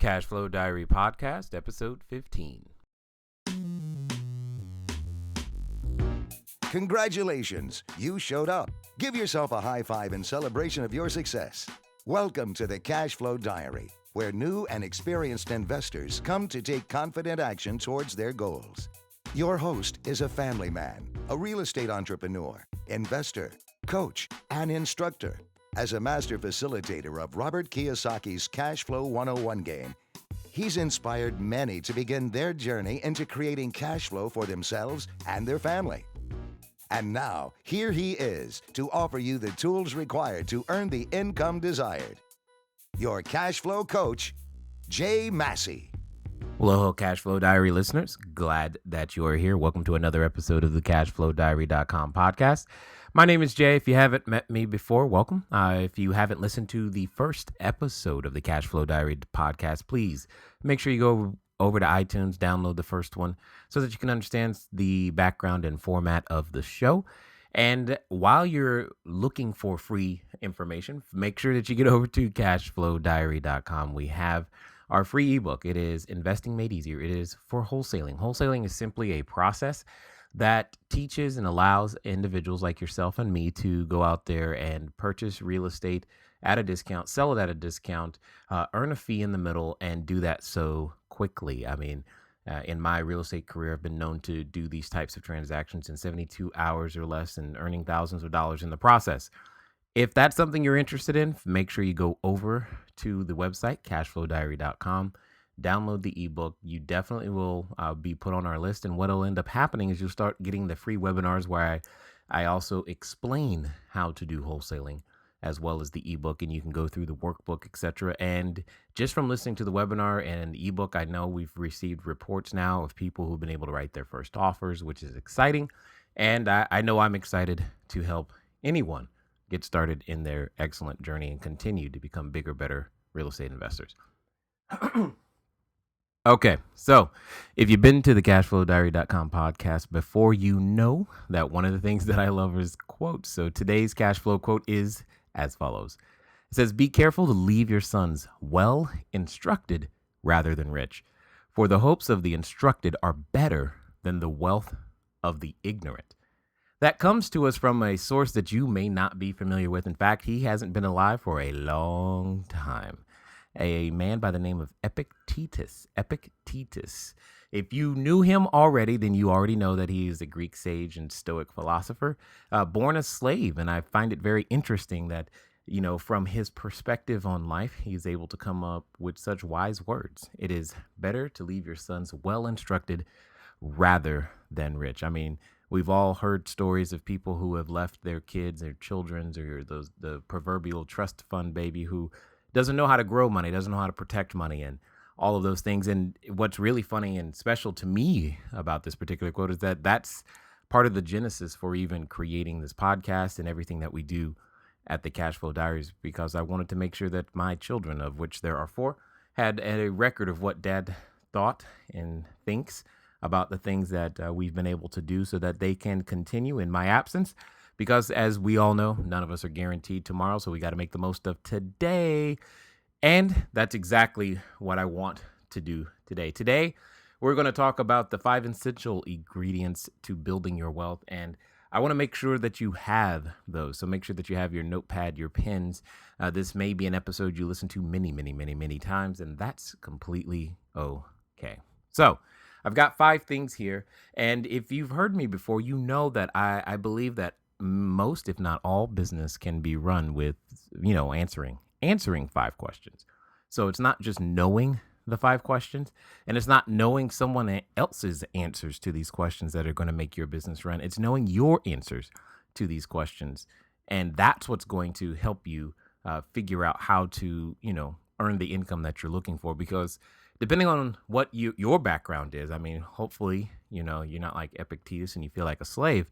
Cash Flow Diary Podcast, Episode 15. Congratulations, you showed up. Give yourself a high five in celebration of your success. Welcome to the Cash Flow Diary, where new and experienced investors come to take confident action towards their goals. Your host is a family man, a real estate entrepreneur, investor, coach, and instructor. As a master facilitator of Robert Kiyosaki's Cash Flow 101 game, he's inspired many to begin their journey into creating cash flow for themselves and their family. And now, here he is to offer you the tools required to earn the income desired. Your cash flow coach, Massey. Hello, Cash Flow Diary listeners. Glad that you are here. Welcome to another episode of the CashFlowDiary.com podcast. My name is Jay. If you haven't met me before, welcome. If you haven't listened to the first episode of the Cash Flow Diary podcast, please make sure you go over to iTunes, download the first one so that you can understand the background and format of the show. And while you're looking for free information, make sure that you get over to CashFlowDiary.com. We have our free ebook. It is Investing Made Easier. It is for wholesaling. Wholesaling is simply a process that teaches and allows individuals like yourself and me to go out there and purchase real estate at a discount, sell it at a discount, earn a fee in the middle, and do that so quickly. I mean, in my real estate career, I've been known to do these types of transactions in 72 hours or less and earning thousands of dollars in the process. If that's something you're interested in, make sure you go over to the website, CashFlowDiary.com. Download the ebook. You definitely will be put on our list. And what will end up happening is you'll start getting the free webinars where I also explain how to do wholesaling as well as the ebook. And you can go through the workbook, etc. And just from listening to the webinar and the ebook, I know we've received reports now of people who've been able to write their first offers, which is exciting. And I know I'm excited to help anyone get started in their excellent journey and continue to become bigger, better real estate investors. Okay, so if you've been to the CashFlowDiary.com podcast before, you know that one of the things that I love is quotes. So today's cash flow quote is as follows. It says, "Be careful to leave your sons well instructed rather than rich, for the hopes of the instructed are better than the wealth of the ignorant." That comes to us from a source that you may not be familiar with. In fact, he hasn't been alive for a long time. A man by the name of Epictetus. If you knew him already, then you already know that he is a Greek sage and Stoic philosopher, born a slave. And I find it very interesting that, you know, from his perspective on life, he's able to come up with such wise words. It is better to leave your sons well instructed rather than rich. I mean, we've all heard stories of people who have left their kids, their children's, or the proverbial trust fund baby who doesn't know how to grow money, doesn't know how to protect money, and all of those things. And what's really funny and special to me about this particular quote is that that's part of the genesis for even creating this podcast and everything that we do at the Cash Flow Diaries, because I wanted to make sure that my children, of which there are 4, had a record of what Dad thought and thinks about the things that we've been able to do so that they can continue in my absence. Because as we all know, none of us are guaranteed tomorrow, so we got to make the most of today. And that's exactly what I want to do today. Today, we're going to talk about the 5 essential ingredients to building your wealth. And I want to make sure that you have those. So make sure that you have your notepad, your pens. This may be an episode you listen to many times, and that's completely okay. So I've got 5 things here. And if you've heard me before, you know that I believe that most, if not all, business can be run with, answering 5 questions. So it's not just knowing the 5 questions, and it's not knowing someone else's answers to these questions that are going to make your business run. It's knowing your answers to these questions. And that's what's going to help you figure out how to, earn the income that you're looking for. Because depending on what your background is, I mean, hopefully, you're not like Epictetus and you feel like a slave.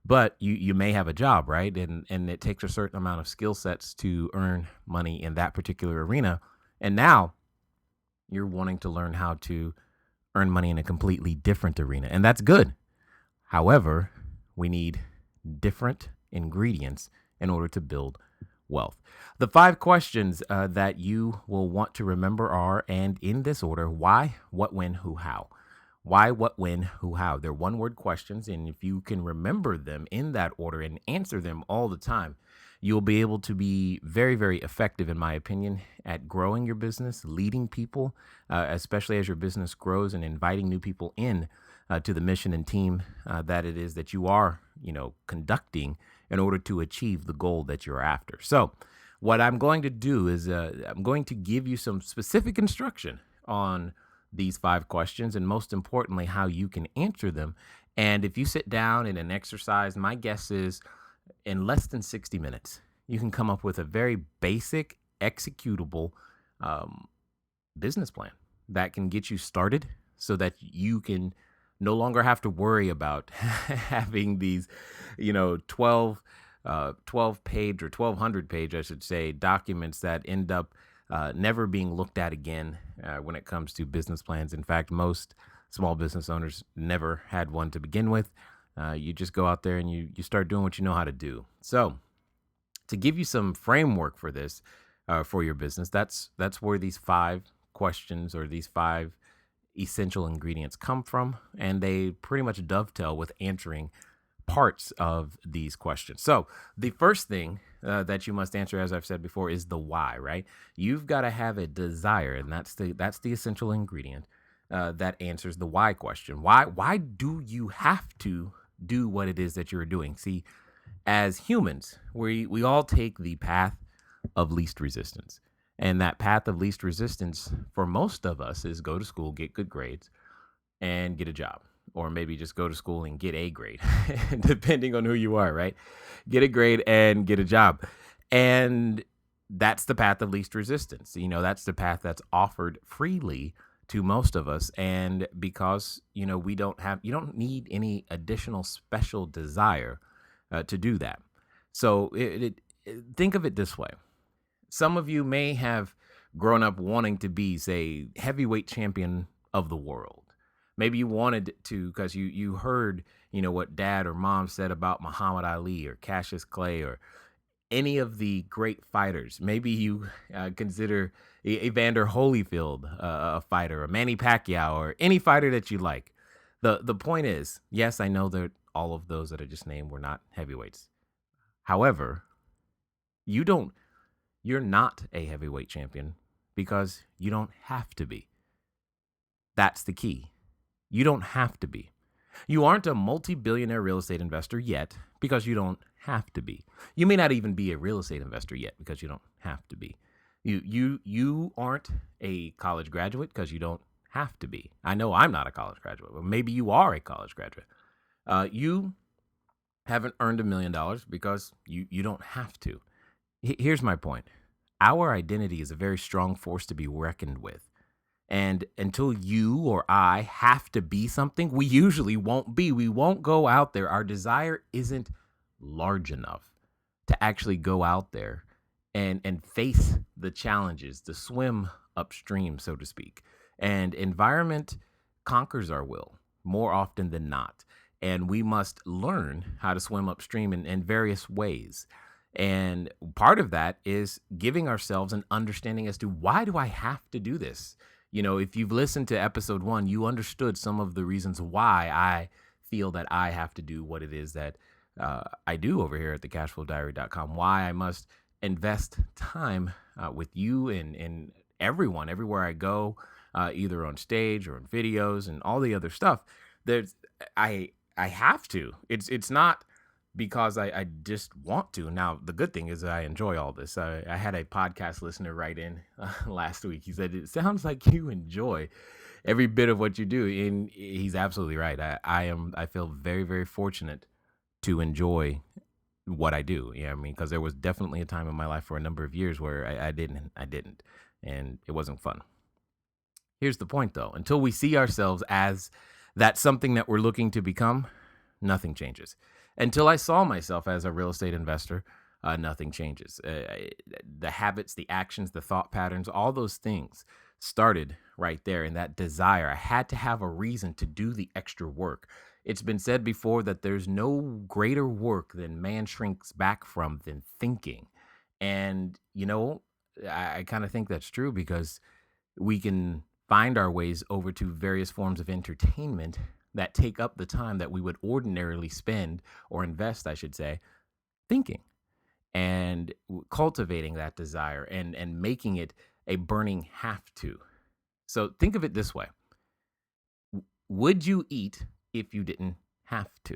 But you may have a job, right? And it takes a certain amount of skill sets to earn money in that particular arena. And now you're wanting to learn how to earn money in a completely different arena. And that's good. However, we need different ingredients in order to build wealth. The 5 questions that you will want to remember are, and in this order: why, what, when, who, how. Why, what, when, who, how. They're one word questions. And if you can remember them in that order and answer them all the time, you'll be able to be very, very effective, in my opinion, at growing your business, leading people, especially as your business grows, and inviting new people in to the mission and team that it is that you are, conducting in order to achieve the goal that you're after. So, what I'm going to do is I'm going to give you some specific instruction on these 5 questions, and most importantly, how you can answer them. And if you sit down in an exercise, my guess is in less than 60 minutes, you can come up with a very basic, executable um, business plan that can get you started so that you can no longer have to worry about having these, 12 page or 1200 page, I should say, documents that end up never being looked at again when it comes to business plans. In fact, most small business owners never had one to begin with. You just go out there and you start doing what you know how to do. So, to give you some framework for this, for your business, that's where these 5 questions or these 5 essential ingredients come from, and they pretty much dovetail with answering parts of these questions. So, the first thing that you must answer, as I've said before, is the why. Right? You've got to have a desire, and that's the essential ingredient that answers the why question. Why do you have to do what it is that you're doing? See, as humans, we all take the path of least resistance. And that path of least resistance for most of us is go to school, get good grades, and get a job. Or maybe just go to school and get a grade, depending on who you are, right? Get a grade and get a job. And that's the path of least resistance. That's the path that's offered freely to most of us. And because, you don't need any additional special desire to do that. So think of it this way. Some of you may have grown up wanting to be, say, heavyweight champion of the world. Maybe you wanted to because you heard, what dad or mom said about Muhammad Ali or Cassius Clay or any of the great fighters. Maybe you consider Evander Holyfield a fighter, or Manny Pacquiao, or any fighter that you like. The point is, yes, I know that all of those that I just named were not heavyweights. However, you don't you're not a heavyweight champion because you don't have to be. That's the key. You don't have to be. You aren't a multi-billionaire real estate investor yet because you don't have to be. You may not even be a real estate investor yet because you don't have to be. You aren't a college graduate because you don't have to be. I know I'm not a college graduate, but maybe you are a college graduate. You haven't earned $1 million because you don't have to. Here's my point. Our identity is a very strong force to be reckoned with. And until you or I have to be something, we usually won't be. We won't go out there. Our desire isn't large enough to actually go out there and face the challenges, to swim upstream, so to speak. And environment conquers our will more often than not. And we must learn how to swim upstream in various ways. And part of that is giving ourselves an understanding as to why do I have to do this? If you've listened to episode 1, you understood some of the reasons why I feel that I have to do what it is that I do over here at the CashFlowDiary.com, why I must invest time with you and everyone, everywhere I go, either on stage or in videos and all the other stuff. I have to. It's not because I just want to. Now, the good thing is that I enjoy all this. I had a podcast listener write in last week. He said, it sounds like you enjoy every bit of what you do. And he's absolutely right. I feel very, very fortunate to enjoy what I do. Yeah, I mean, because there was definitely a time in my life for a number of years where I didn't, and it wasn't fun. Here's the point, though. Until we see ourselves as that something that we're looking to become, nothing changes. Until I saw myself as a real estate investor, nothing changes. The habits, the actions, the thought patterns, all those things started right there in that desire. I had to have a reason to do the extra work. It's been said before that there's no greater work than man shrinks back from than thinking. And, I kind of think that's true because we can find our ways over to various forms of entertainment that take up the time that we would ordinarily spend or invest, I should say, thinking and cultivating that desire and making it a burning have to. So think of it this way. Would you eat if you didn't have to?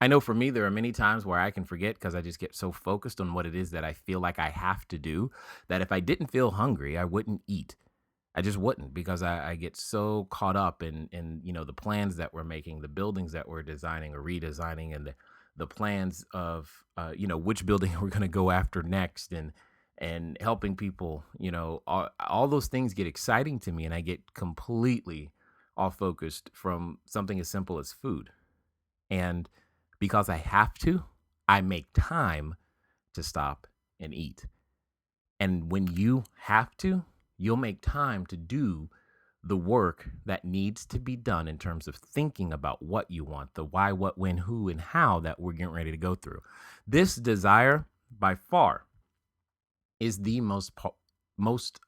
I know for me, there are many times where I can forget because I just get so focused on what it is that I feel like I have to do that if I didn't feel hungry, I wouldn't eat. I just wouldn't because I get so caught up in the plans that we're making, the buildings that we're designing or redesigning, and the plans of which building we're going to go after next, and helping people. All those things get exciting to me, and I get completely off focused from something as simple as food. And because I have to, I make time to stop and eat. And when you have to, you'll make time to do the work that needs to be done in terms of thinking about what you want, the why, what, when, who, and how that we're getting ready to go through. This desire, by far, is the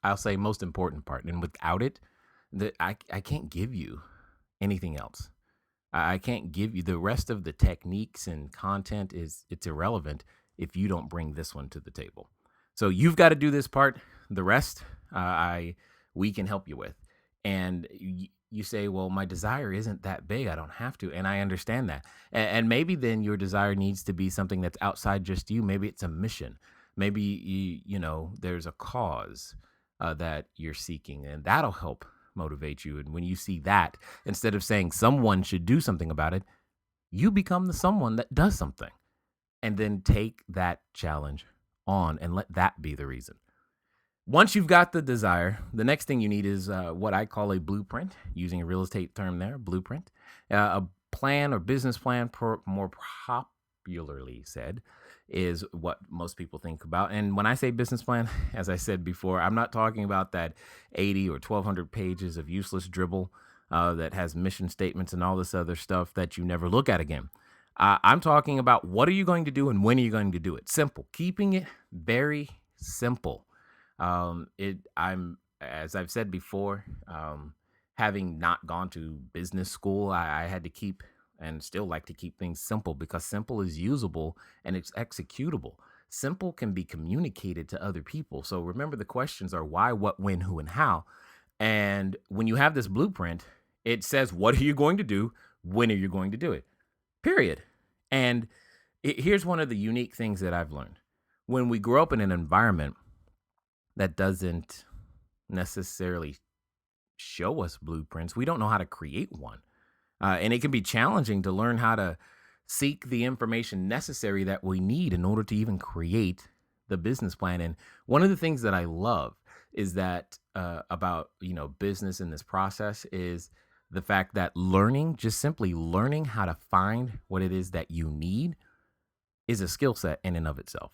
I'll say, most important part. And without it, I can't give you anything else. I can't give you the rest of the techniques and content. It's irrelevant if you don't bring this one to the table. So you've got to do this part. The rest, I we can help you with. And you say, well, my desire isn't that big. I don't have to. And I understand that. And maybe then your desire needs to be something that's outside just you. Maybe it's a mission. Maybe there's a cause that you're seeking, and that'll help motivate you. And when you see that, instead of saying someone should do something about it, you become the someone that does something, and then take that challenge on and let that be the reason. Once you've got the desire, the next thing you need is what I call a blueprint, using a real estate term there, blueprint. A plan or business plan, more popularly said, is what most people think about. And when I say business plan, as I said before, I'm not talking about that 80 or 1,200 pages of useless dribble that has mission statements and all this other stuff that you never look at again. I'm talking about what are you going to do and when are you going to do it? Simple, keeping it very simple. I'm As I've said before, having not gone to business school, I had to keep and still like to keep things simple because simple is usable and it's executable. Simple can be communicated to other people. So remember, the questions are why, what, when, who, and how. And when you have this blueprint, it says, what are you going to do? When are you going to do it? Period. And here's one of the unique things that I've learned. When we grow up in an environment that doesn't necessarily show us blueprints, we don't know how to create one. And it can be challenging to learn how to seek the information necessary that we need in order to even create the business plan. And one of the things that I love is that about business in this process is the fact that just simply learning how to find what it is that you need is a skill set in and of itself.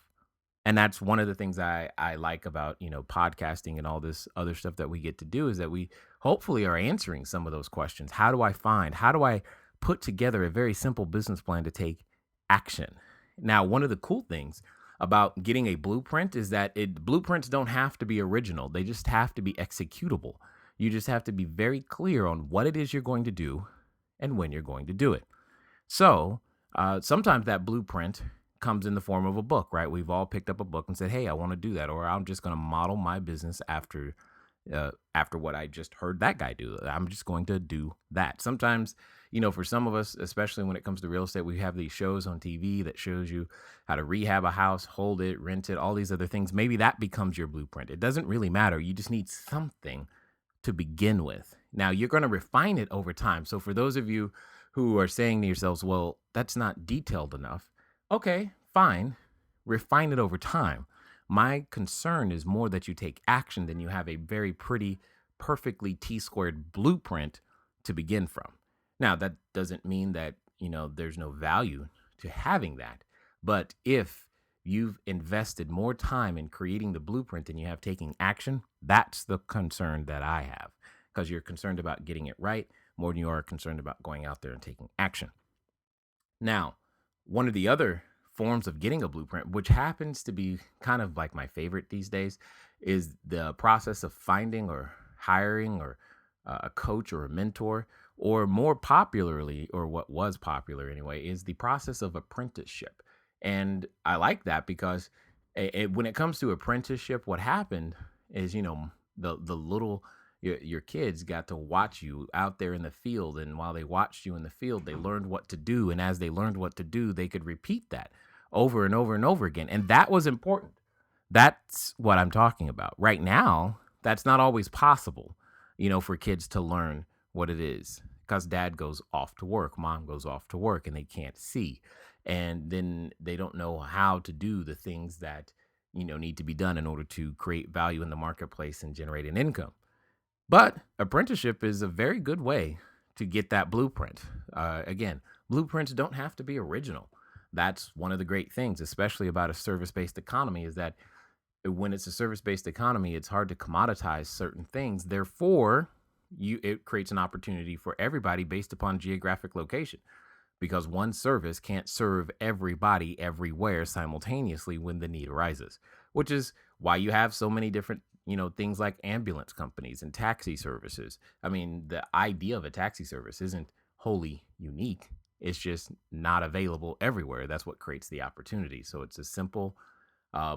And that's one of the things I like about, podcasting and all this other stuff that we get to do, is that we hopefully are answering some of those questions. How do I put together a very simple business plan to take action? Now, one of the cool things about getting a blueprint is that blueprints don't have to be original. They just have to be executable. You just have to be very clear on what it is you're going to do and when you're going to do it. So sometimes that blueprint comes in the form of a book, right? We've all picked up a book and said, hey, I want to do that. Or I'm just going to model my business after what I just heard that guy do. I'm just going to do that. Sometimes, for some of us, especially when it comes to real estate, we have these shows on TV that shows you how to rehab a house, hold it, rent it, all these other things. Maybe that becomes your blueprint. It doesn't really matter. You just need something to begin with. Now, you're going to refine it over time. So for those of you who are saying to yourselves, well, that's not detailed enough. Okay, fine. Refine it over time. My concern is more that you take action than you have a very pretty, perfectly T-squared blueprint to begin from. Now, that doesn't mean that, there's no value to having that. But if you've invested more time in creating the blueprint than you have taking action, that's the concern that I have, because you're concerned about getting it right more than you are concerned about going out there and taking action. Now, one of the other forms of getting a blueprint, which happens to be kind of like my favorite these days, is the process of finding or hiring or a coach or a mentor, or more popularly, or what was popular anyway, is the process of apprenticeship. And I like that because when it comes to apprenticeship, what happened is, the little your kids got to watch you out there in the field, and while they watched you in the field, they learned what to do, and as they learned what to do, they could repeat that over and over and over again, and that was important. That's what I'm talking about. Right now, that's not always possible, for kids to learn what it is, because dad goes off to work, mom goes off to work, and they can't see, and then they don't know how to do the things that need to be done in order to create value in the marketplace and generate an income. But apprenticeship is a very good way to get that blueprint. Again, blueprints don't have to be original. That's one of the great things, especially about a service-based economy, is that when it's a service-based economy, it's hard to commoditize certain things. Therefore, it creates an opportunity for everybody based upon geographic location, because one service can't serve everybody everywhere simultaneously when the need arises, which is why you have so many different things like ambulance companies and taxi services. I mean, the idea of a taxi service isn't wholly unique. It's just not available everywhere. That's what creates the opportunity. So it's a simple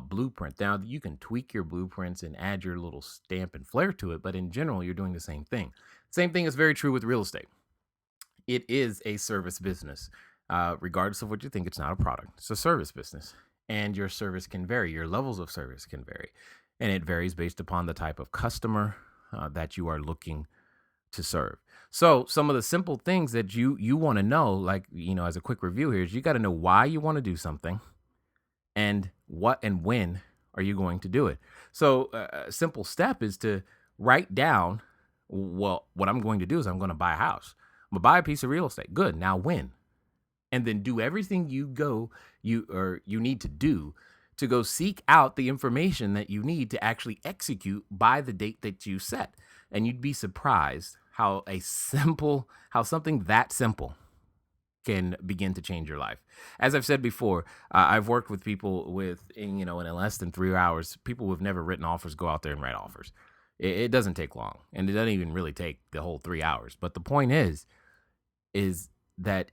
blueprint. Now, you can tweak your blueprints and add your little stamp and flair to it, but in general, you're doing the same thing. Same thing is very true with real estate. It is a service business. Regardless of what you think, it's not a product. It's a service business. And your service can vary. Your levels of service can vary. And it varies based upon the type of customer that you are looking to serve. So some of the simple things that you want to know, like, as a quick review here, is you got to know why you want to do something and what and when are you going to do it. So a simple step is to write down, well, what I'm going to do is I'm going to buy a house. I'm going to buy a piece of real estate. Good. Now when? And then do everything you need to do to go seek out the information that you need to actually execute by the date that you set. And you'd be surprised how something that simple can begin to change your life. As I've said before, I've worked with people in less than 3 hours, people who have never written offers go out there and write offers. It doesn't take long, and it doesn't even really take the whole 3 hours. But the point is that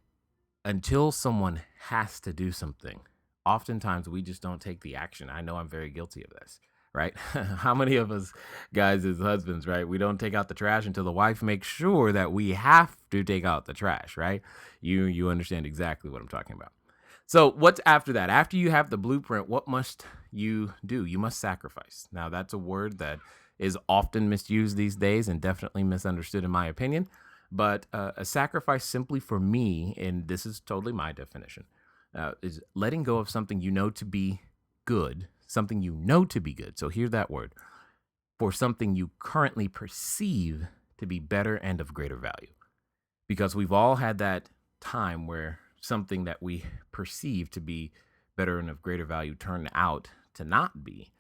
until someone has to do something, oftentimes we just don't take the action. I know I'm very guilty of this, right? How many of us guys as husbands, right? We don't take out the trash until the wife makes sure that we have to take out the trash, right? You understand exactly what I'm talking about. So what's after that? After you have the blueprint, what must you do? You must sacrifice. Now, that's a word that is often misused these days and definitely misunderstood in my opinion. But a sacrifice simply for me, and this is totally my definition, is letting go of something to be good, something to be good. So hear that word, for something you currently perceive to be better and of greater value. Because we've all had that time where something that we perceive to be better and of greater value turned out to not be.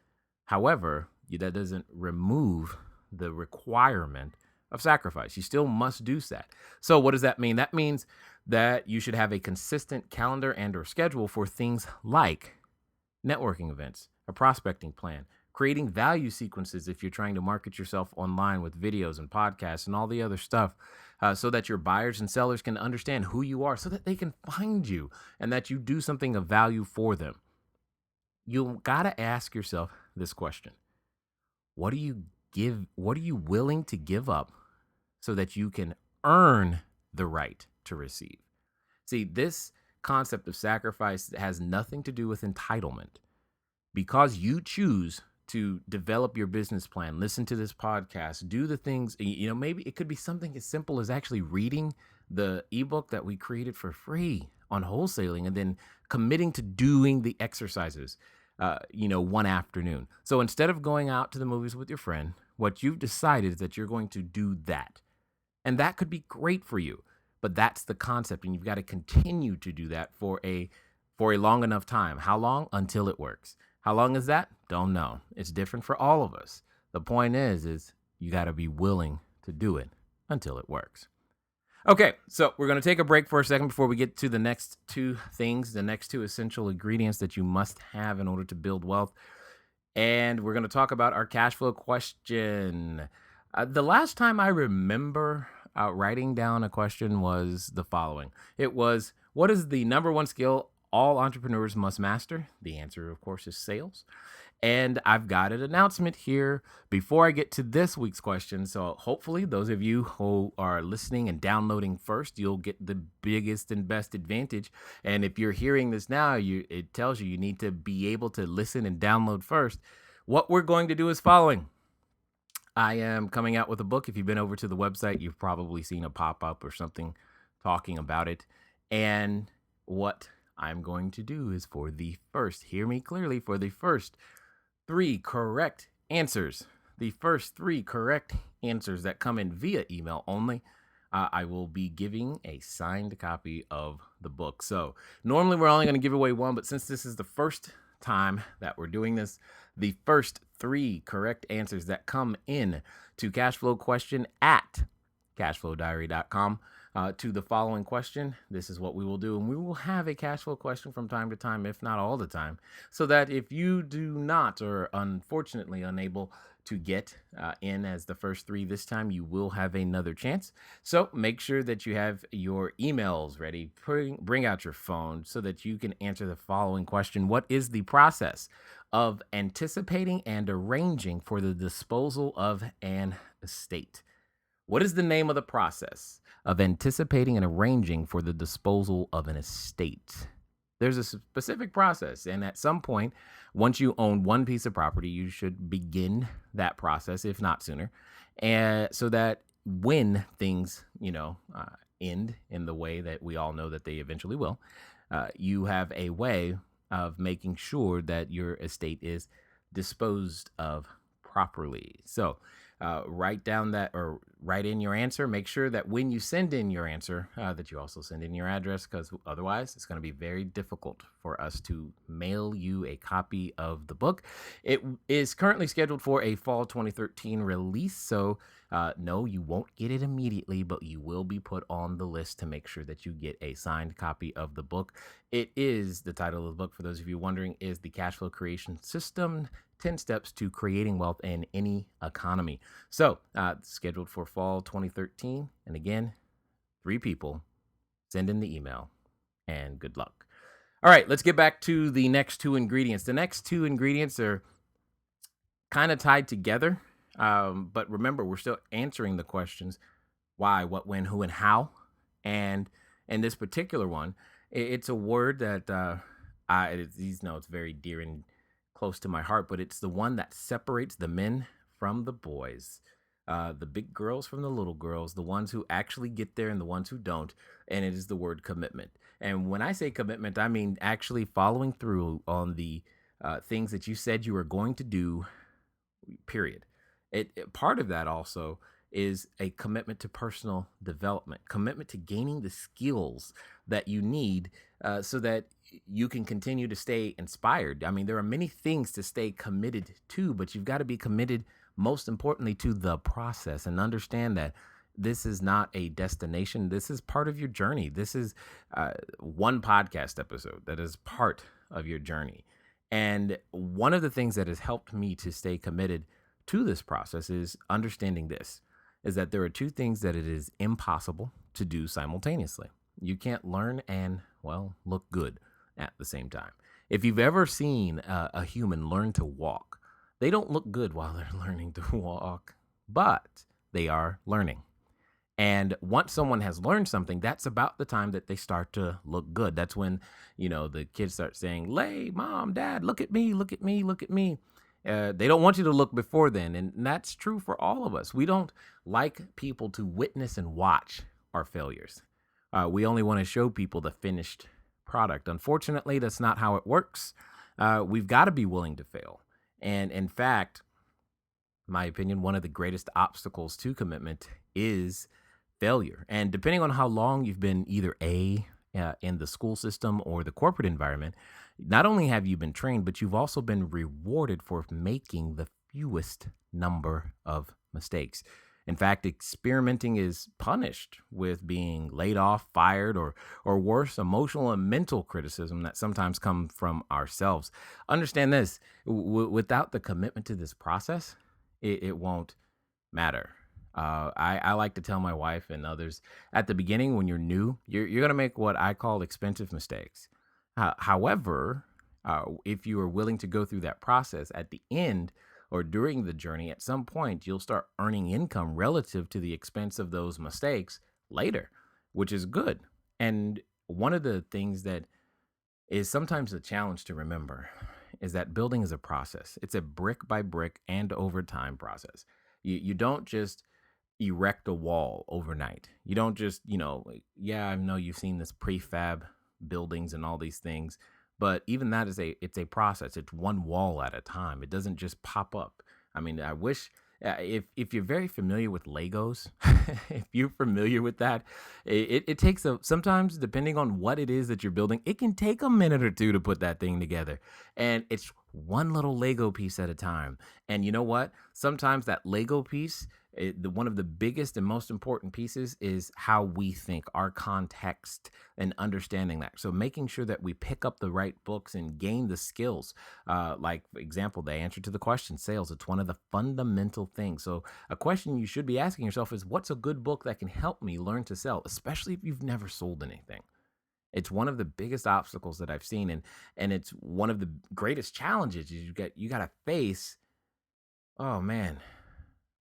However, that doesn't remove the requirement of sacrifice. You still must do that. So what does that mean? That means that you should have a consistent calendar and or schedule for things like networking events, a prospecting plan, creating value sequences if you're trying to market yourself online with videos and podcasts and all the other stuff, so that your buyers and sellers can understand who you are, so that they can find you and that you do something of value for them. You got to ask yourself this question. What are you willing to give up so that you can earn the right to receive? See, this concept of sacrifice has nothing to do with entitlement. Because you choose to develop your business plan, listen to this podcast, do the things, maybe it could be something as simple as actually reading the ebook that we created for free on wholesaling and then committing to doing the exercises, one afternoon. So instead of going out to the movies with your friend, what you've decided is that you're going to do that. And that could be great for you, but that's the concept. And you've got to continue to do that for a long enough time. How long? Until it works. How long is that? Don't know. It's different for all of us. The point is you got to be willing to do it until it works. Okay, so we're going to take a break for a second before we get to the next two things, the next two essential ingredients that you must have in order to build wealth. And we're going to talk about our cash flow question. The last time I remember writing down a question was the following. It was, what is the number one skill all entrepreneurs must master? The answer, of course, is sales. And I've got an announcement here before I get to this week's question. So hopefully those of you who are listening and downloading first, you'll get the biggest and best advantage. And if you're hearing this now, it tells you need to be able to listen and download first. What we're going to do is following. I am coming out with a book. If you've been over to the website, you've probably seen a pop-up or something talking about it. And what I'm going to do is for the first, hear me clearly, for the first three correct answers, the first three correct answers that come in via email only, I will be giving a signed copy of the book. So normally we're only going to give away one, but since this is the first time that we're doing this, the first three correct answers that come in to cashflow question at CashFlowDiary.com to the following question, this is what we will do. And we will have a cash flow question from time to time, if not all the time, so that if you do not or unfortunately unable to get in as the first three this time, you will have another chance. So make sure that you have your emails ready. Bring out your phone so that you can answer the following question. What is the process of anticipating and arranging for the disposal of an estate? What is the name of the process of anticipating and arranging for the disposal of an estate? There's a specific process, and at some point, once you own one piece of property, you should begin that process, if not sooner, and so that when things, end in the way that we all know that they eventually will, you have a way of making sure that your estate is disposed of properly. So write down that or write in your answer. Make sure that when you send in your answer, that you also send in your address, because otherwise it's going to be very difficult for us to mail you a copy of the book. It is currently scheduled for a fall 2013 release. So no, you won't get it immediately, but you will be put on the list to make sure that you get a signed copy of the book. It is, the title of the book, for those of you wondering, is The Cashflow Creation System, 10 Steps to Creating Wealth in Any Economy. So scheduled for fall 2013. And again, 3 people, send in the email and good luck. All right, let's get back to the next 2 ingredients. The next 2 ingredients are kind of tied together. But remember, we're still answering the questions: why, what, when, who, and how. And in this particular one, it's a word that it's very dear and close to my heart, but it's the one that separates the men from the boys, the big girls from the little girls, the ones who actually get there and the ones who don't. And it is the word commitment. And when I say commitment, I mean actually following through on the things that you said you were going to do, period. Part of that also is a commitment to personal development, commitment to gaining the skills that you need so that you can continue to stay inspired. I mean, there are many things to stay committed to, but you've got to be committed, most importantly, to the process, and understand that this is not a destination. This is part of your journey. This is one podcast episode that is part of your journey. And one of the things that has helped me to stay committed to this process is understanding this, is that there are 2 things that it is impossible to do simultaneously. You can't learn and, look good at the same time. If you've ever seen a human learn to walk, they don't look good while they're learning to walk, but they are learning. And once someone has learned something, that's about the time that they start to look good. That's when, the kids start saying, "Lay, mom, dad, look at me, look at me, look at me." They don't want you to look before then. And that's true for all of us. We don't like people to witness and watch our failures. We only want to show people the finished product. Unfortunately, that's not how it works. We've got to be willing to fail. And in fact, my opinion, one of the greatest obstacles to commitment is failure. And depending on how long you've been either in the school system or the corporate environment, not only have you been trained, but you've also been rewarded for making the fewest number of mistakes. In fact, experimenting is punished with being laid off, fired, or worse, emotional and mental criticism that sometimes come from ourselves. Understand this: without the commitment to this process, it won't matter. I like to tell my wife and others at the beginning, when you're new, you're going to make what I call expensive mistakes. However, if you are willing to go through that process at the end or during the journey, at some point, you'll start earning income relative to the expense of those mistakes later, which is good. And one of the things that is sometimes a challenge to remember is that building is a process. It's a brick by brick and over time process. You don't just erect a wall overnight. You don't just, yeah, I know you've seen this prefab buildings and all these things, but even that is it's a process. It's one wall at a time. It doesn't just pop up. I mean, I wish if you're very familiar with Legos, if you're familiar with that, it takes sometimes, depending on what it is that you're building, it can take a minute or two to put that thing together. And it's one little Lego piece at a time. And you know what? Sometimes that Lego piece, one of the biggest and most important pieces is how we think, our context, and understanding that. So making sure that we pick up the right books and gain the skills. Like, for example, the answer to the question, sales, it's one of the fundamental things. So a question you should be asking yourself is, what's a good book that can help me learn to sell, especially if you've never sold anything? It's one of the biggest obstacles that I've seen, and it's one of the greatest challenges is you got to face. Oh man,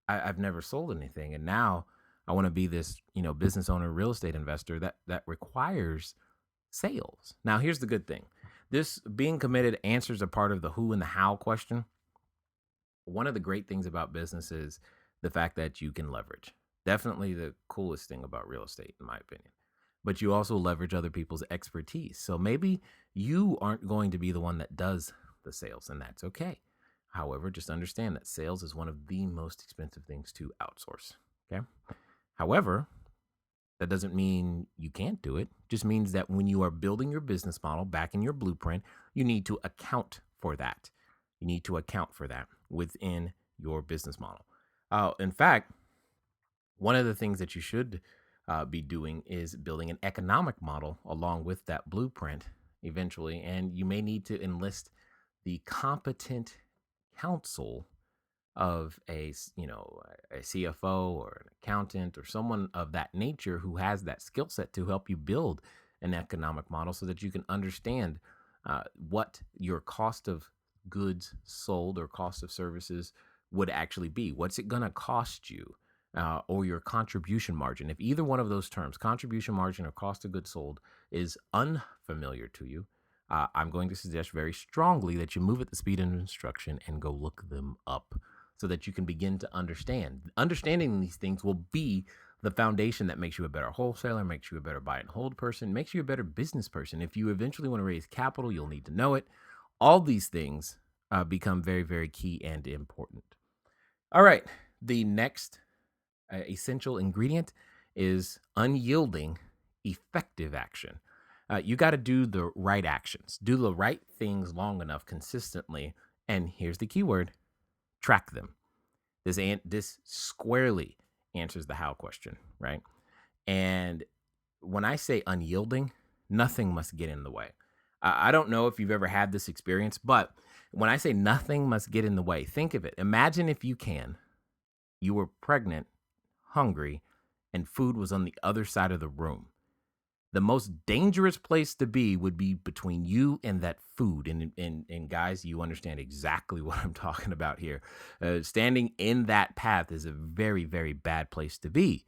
I've never sold anything, and now I want to be this business owner, real estate investor that requires sales. Now, here's the good thing: this being committed answers a part of the who and the how question. One of the great things about business is the fact that you can leverage. Definitely the coolest thing about real estate, in my opinion. But you also leverage other people's expertise. So maybe you aren't going to be the one that does the sales, and that's okay. However, just understand that sales is one of the most expensive things to outsource. Okay. However, that doesn't mean you can't do it. Just means that when you are building your business model back in your blueprint, you need to account for that. You need to account for that within your business model. In fact, one of the things that you should be doing is building an economic model along with that blueprint eventually. And you may need to enlist the competent counsel of a CFO or an accountant or someone of that nature who has that skill set to help you build an economic model so that you can understand what your cost of goods sold or cost of services would actually be. What's it going to cost you? Or your contribution margin. If either one of those terms, contribution margin or cost of goods sold, is unfamiliar to you, I'm going to suggest very strongly that you move at the speed of instruction and go look them up so that you can begin to understand. Understanding these things will be the foundation that makes you a better wholesaler, makes you a better buy and hold person, makes you a better business person. If you eventually want to raise capital, you'll need to know it. All these things become very, very key and important. All right. The next essential ingredient is unyielding, effective action. You got to do the right actions, do the right things long enough consistently. And here's the key word: track them. This squarely answers the how question, right? And when I say unyielding, nothing must get in the way. I don't know if you've ever had this experience, but when I say nothing must get in the way, think of it. Imagine, if you can, you were pregnant, hungry, and food was on the other side of the room. The most dangerous place to be would be between you and that food. And guys, you understand exactly what I'm talking about here. Standing in that path is a very, very bad place to be.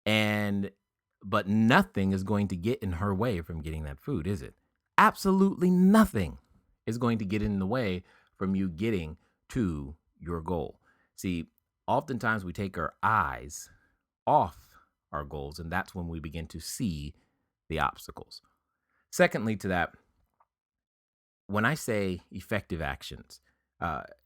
But nothing is going to get in her way from getting that food, is it? Absolutely nothing is going to get in the way from you getting to your goal. See, oftentimes we take our eyes off our goals, and that's when we begin to see the obstacles. Secondly to that, when I say effective actions,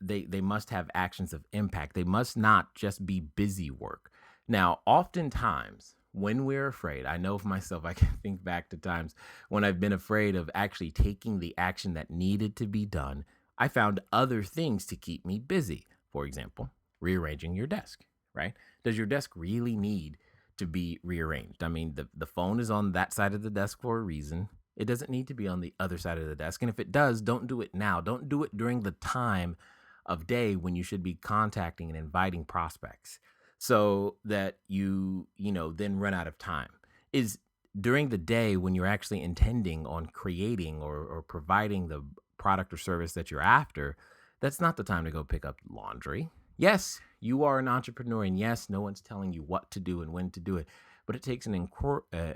they must have actions of impact. They must not just be busy work. Now, oftentimes when we're afraid, I know for myself, I can think back to times when I've been afraid of actually taking the action that needed to be done. I found other things to keep me busy. For example, rearranging your desk, right? Does your desk really need to be rearranged? I mean, the phone is on that side of the desk for a reason. It doesn't need to be on the other side of the desk. And if it does, don't do it now. Don't do it during the time of day when you should be contacting and inviting prospects so that then run out of time. Is during the day when you're actually intending on creating or providing the product or service that you're after, that's not the time to go pick up laundry. Yes, you are an entrepreneur, and yes, no one's telling you what to do and when to do it, but it takes an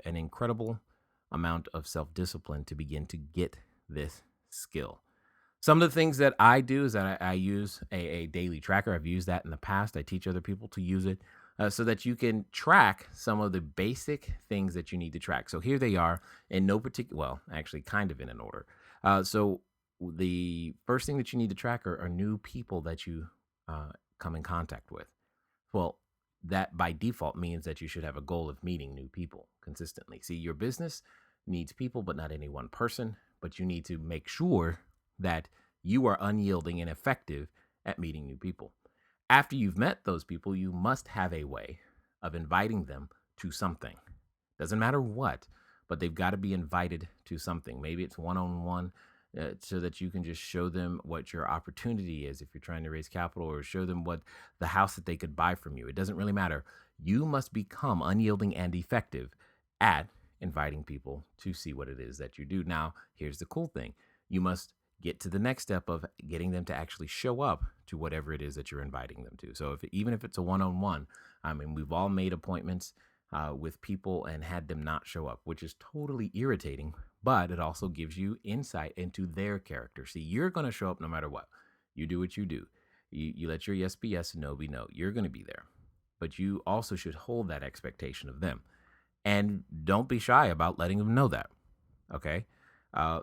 incredible amount of self-discipline to begin to get this skill. Some of the things that I do is that I use a daily tracker. I've used that in the past. I teach other people to use it so that you can track some of the basic things that you need to track. So here they are in no particular, well, actually kind of in an order. So the first thing that you need to track are new people that you come in contact with. Well, that by default means that you should have a goal of meeting new people consistently. See, your business needs people, but not any one person. But you need to make sure that you are unyielding and effective at meeting new people. After you've met those people, you must have a way of inviting them to something. Doesn't matter what, but they've got to be invited to something. Maybe it's one-on-one so that you can just show them what your opportunity is if you're trying to raise capital, or show them what the house that they could buy from you. It doesn't really matter. You must become unyielding and effective at inviting people to see what it is that you do. Now, here's the cool thing. You must get to the next step of getting them to actually show up to whatever it is that you're inviting them to. So even if it's a one-on-one, I mean, we've all made appointments with people and had them not show up, which is totally irritating, but it also gives you insight into their character. See, you're going to show up no matter what. You do what you do. You let your yes be yes and no be no. You're going to be there, but you also should hold that expectation of them. And don't be shy about letting them know that. Okay.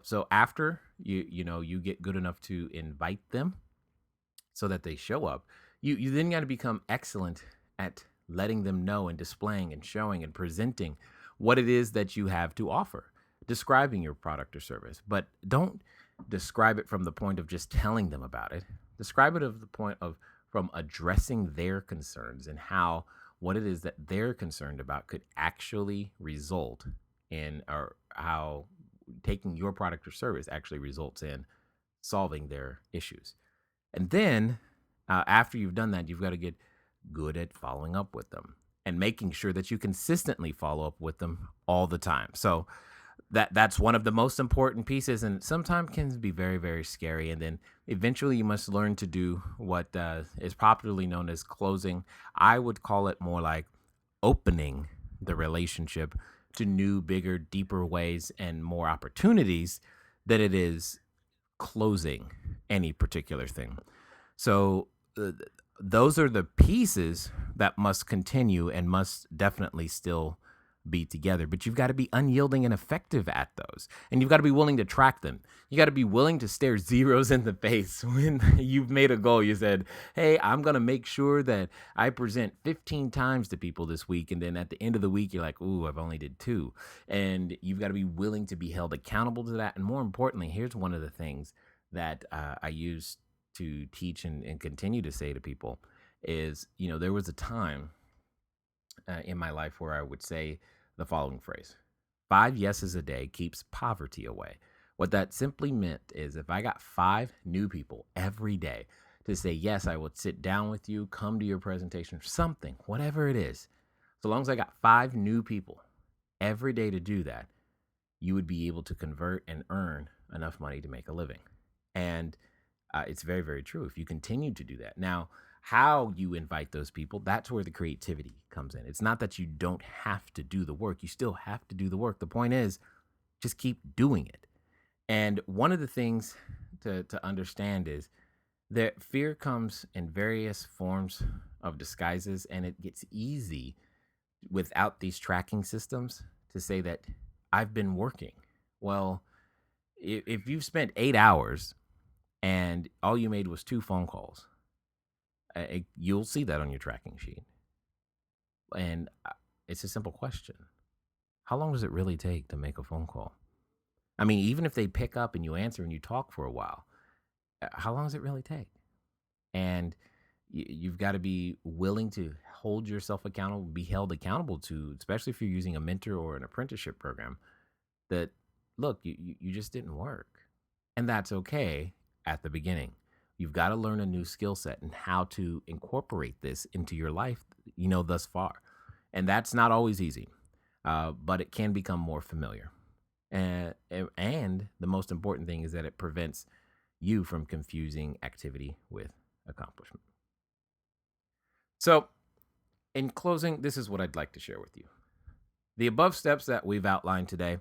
So after you get good enough to invite them so that they show up, you then got to become excellent at letting them know and displaying and showing and presenting what it is that you have to offer, describing your product or service. But don't describe it from the point of just telling them about it. Describe it of the point of from addressing their concerns and how what it is that they're concerned about could actually result in, or how taking your product or service actually results in solving their issues. And then after you've done that, you've got to get good at following up with them and making sure that you consistently follow up with them all the time. So that's one of the most important pieces, and sometimes can be very, very scary. And then eventually you must learn to do what is popularly known as closing. I would call it more like opening the relationship to new, bigger, deeper ways and more opportunities than it is closing any particular thing. So those are the pieces that must continue and must definitely still be together, but you've got to be unyielding and effective at those, and you've got to be willing to track them. You got to be willing to stare zeros in the face when you've made a goal. You said, hey, I'm going to make sure that I present 15 times to people this week, and then at the end of the week you're like, ooh, I've only did 2. And you've got to be willing to be held accountable to that. And more importantly, here's one of the things that I use to teach and continue to say to people is, there was a time in my life where I would say the following phrase: 5 yeses a day keeps poverty away. What that simply meant is if I got 5 new people every day to say, yes, I would sit down with you, come to your presentation, something, whatever it is, so long as I got 5 new people every day to do that, you would be able to convert and earn enough money to make a living. And it's very, very true if you continue to do that. Now, how you invite those people, that's where the creativity comes in. It's not that you don't have to do the work. You still have to do the work. The point is, just keep doing it. And one of the things to understand is that fear comes in various forms of disguises, and it gets easy without these tracking systems to say that I've been working. Well, if you've spent 8 hours and all you made was 2 phone calls, you'll see that on your tracking sheet. And it's a simple question. How long does it really take to make a phone call? I mean, even if they pick up and you answer and you talk for a while, how long does it really take? And you've got to be willing to hold yourself accountable, be held accountable to, especially if you're using a mentor or an apprenticeship program, that look, you just didn't work. And that's okay at the beginning. You've got to learn a new skill set and how to incorporate this into your life, thus far. And that's not always easy, but it can become more familiar. And the most important thing is that it prevents you from confusing activity with accomplishment. So, in closing, this is what I'd like to share with you. The above steps that we've outlined today,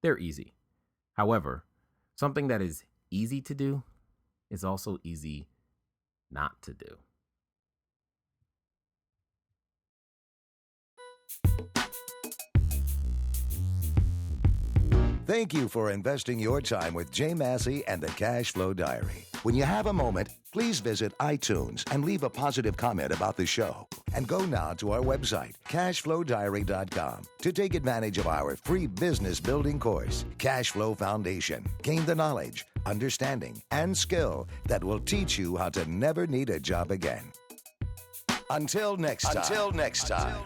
they're easy. However, something that is easy to do is also easy not to do. Thank you for investing your time with Jay Massey and the CashFlow Diary. When you have a moment, please visit iTunes and leave a positive comment about the show. And go now to our website, CashFlowDiary.com, to take advantage of our free business building course, Cashflow Foundation. Gain the knowledge, understanding, and skill that will teach you how to never need a job again. Until next time.